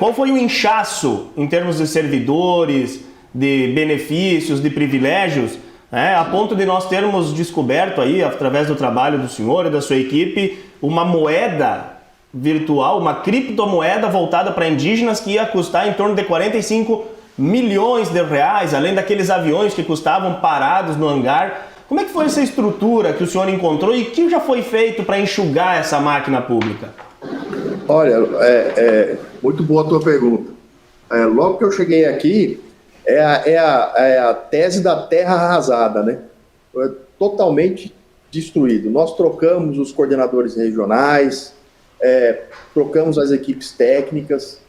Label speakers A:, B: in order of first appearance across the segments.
A: qual foi o inchaço em termos de servidores, de benefícios, de privilégios, né, a ponto de nós termos descoberto aí, através do trabalho do senhor e da sua equipe, uma moeda virtual, uma criptomoeda voltada para indígenas que ia custar em torno de 45 milhões de reais, além daqueles aviões que custavam parados no hangar. Como é que foi essa estrutura que o senhor encontrou e que já foi feito para enxugar essa máquina pública?
B: Olha, muito boa a tua pergunta. Logo que eu cheguei aqui, é a tese da terra arrasada, né? Totalmente destruído. Nós trocamos os coordenadores regionais, trocamos as equipes técnicas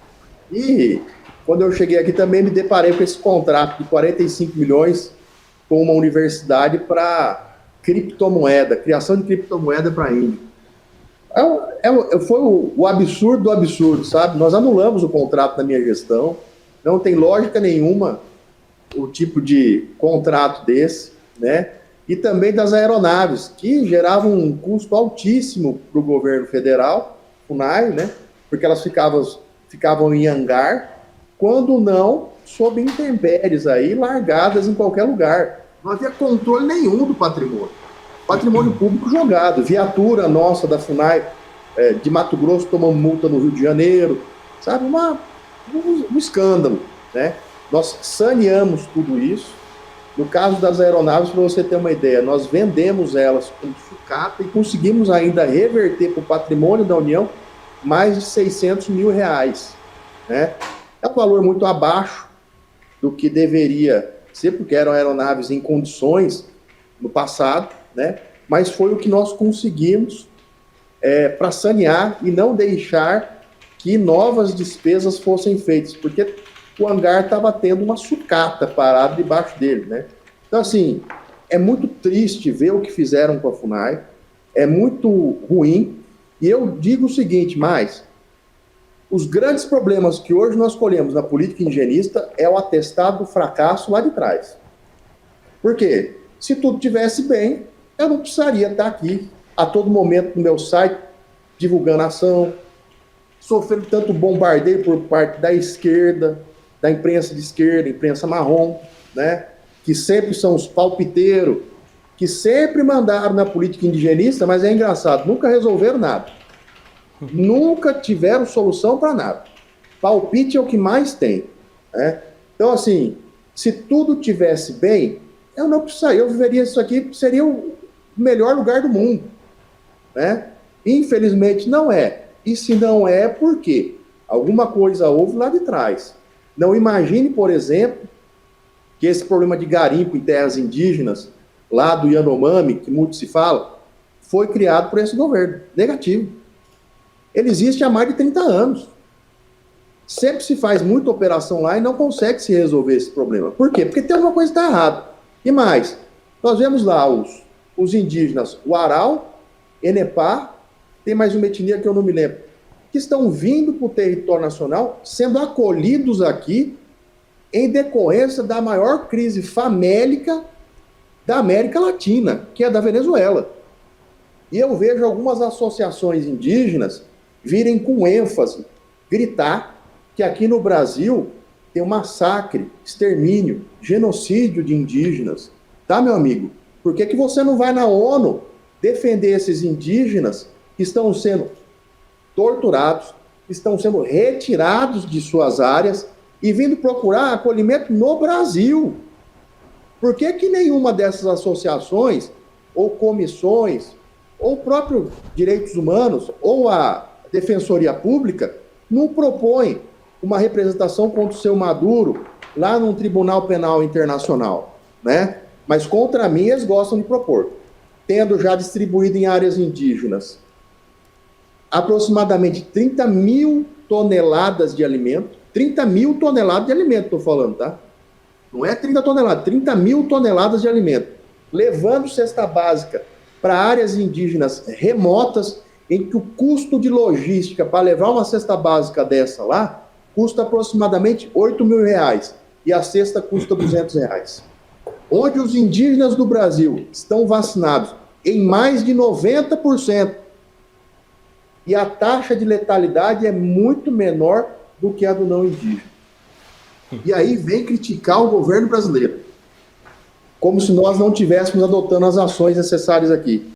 B: e quando eu cheguei aqui também me deparei com esse contrato de 45 milhões com uma universidade para criptomoeda, criação de criptomoeda para índio. Foi o absurdo do absurdo, sabe? Nós anulamos o contrato na minha gestão, não tem lógica nenhuma o tipo de contrato desse, né? E também das aeronaves, que geravam um custo altíssimo para o governo federal, FUNAI, né? Porque elas ficavam em hangar, quando não, sob intempéries aí, largadas em qualquer lugar. Não havia controle nenhum do patrimônio. Patrimônio público jogado. Viatura nossa da FUNAI de Mato Grosso tomando multa no Rio de Janeiro. Sabe, um escândalo, né? Nós saneamos tudo isso. No caso das aeronaves, para você ter uma ideia, nós vendemos elas com sucata e conseguimos ainda reverter para o patrimônio da União mais de 600 mil reais, né? É um valor muito abaixo do que deveria ser, porque eram aeronaves em condições no passado, né? Mas foi o que nós conseguimos para sanear e não deixar que novas despesas fossem feitas, porque o hangar estava tendo uma sucata parada debaixo dele, né? Então, assim, é muito triste ver o que fizeram com a FUNAI, é muito ruim, e eu digo o seguinte, os grandes problemas que hoje nós colhemos na política indigenista é o atestado do fracasso lá de trás. Por quê? Se tudo estivesse bem, eu não precisaria estar aqui a todo momento no meu site divulgando ação, sofrendo tanto bombardeio por parte da esquerda, da imprensa de esquerda, imprensa marrom, né? Que sempre são os palpiteiros, que sempre mandaram na política indigenista, mas é engraçado, nunca resolveram nada. Nunca tiveram solução para nada. Palpite é o que mais tem, né? Então, assim, se tudo tivesse bem, eu não precisaria, eu viveria isso aqui, seria o melhor lugar do mundo, né? Infelizmente não é. E se não é, por quê? Alguma coisa houve lá de trás. Não imagine, por exemplo, que esse problema de garimpo em terras indígenas, lá do Yanomami, que muito se fala, foi criado por esse governo. Negativo. Ele existe há mais de 30 anos. Sempre se faz muita operação lá e não consegue se resolver esse problema. Por quê? Porque tem alguma coisa que está errada. E mais, nós vemos lá os indígenas, o Aral, Enepá, tem mais uma etnia que eu não me lembro, que estão vindo para o território nacional, sendo acolhidos aqui em decorrência da maior crise famélica da América Latina, que é da Venezuela. E eu vejo algumas associações indígenas virem com ênfase, gritar que aqui no Brasil tem um massacre, extermínio, genocídio de indígenas. Tá, meu amigo? Por que você não vai na ONU defender esses indígenas que estão sendo torturados, estão sendo retirados de suas áreas e vindo procurar acolhimento no Brasil? Por que nenhuma dessas associações, ou comissões, ou o próprio Direitos Humanos, ou a Defensoria Pública, não propõe uma representação contra o seu Maduro lá num Tribunal Penal Internacional, né? Mas contra mim eles gostam de propor. Tendo já distribuído em áreas indígenas aproximadamente 30 mil toneladas de alimento, 30 mil toneladas de alimento, estou falando, tá? Não é 30 toneladas, 30 mil toneladas de alimento, levando cesta básica para áreas indígenas remotas, em que o custo de logística para levar uma cesta básica dessa lá custa aproximadamente 8 mil reais, e a cesta custa 200 reais. Onde os indígenas do Brasil estão vacinados em mais de 90%, e a taxa de letalidade é muito menor do que a do não indígena. E aí vem criticar o governo brasileiro, como se nós não tivéssemos adotando as ações necessárias aqui.